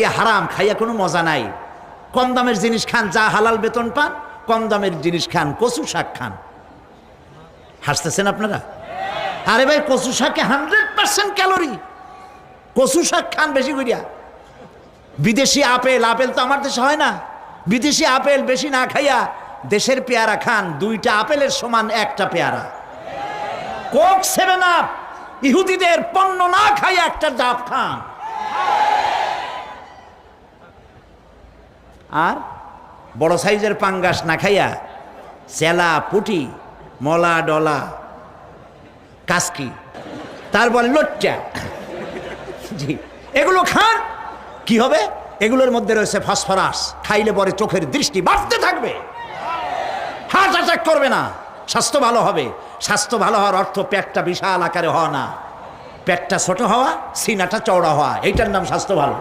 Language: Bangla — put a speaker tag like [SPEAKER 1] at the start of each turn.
[SPEAKER 1] হারাম খাইয়া কোনো মজা নাই। কম দামের জিনিস খান, যা হালাল বেতন পান, কম দামের জিনিস খান, কচু শাক খান। হাসতেছেন আপনারা? আরে ভাই, কচু শাকে 100% ক্যালোরি। কচু শাক খান বেশি করিয়া। বিদেশি আপেল, আপেল তো আমার দেশে হয় না। বিদেশি আপেল বেশি না খাইয়া দেশের পেয়ারা খান। 2টা আপেলের সমান 1টা পেয়ারা। কোক 7 আপ ইহুদিদের পণ্য না খাইয়া 1টা ডাব খান। আর বড় সাইজের পাঙ্গাস না খাইয়া চেলা, পুটি, মলা, ডলা, কাসকি, তারপর লোট্টা, জি, এগুলো খান। কি হবে? এগুলোর মধ্যে রয়েছে ফসফরাস। খাইলে পরে চোখের দৃষ্টি বাড়তে থাকবে, হার্ট অ্যাটাক করবে না, স্বাস্থ্য ভালো হবে। স্বাস্থ্য ভালো হওয়ার অর্থ পেটটা বিশাল আকারে হওয়া না, পেটটা ছোট হওয়া, সিনাটা চওড়া হওয়া, এইটার নাম স্বাস্থ্য ভালো।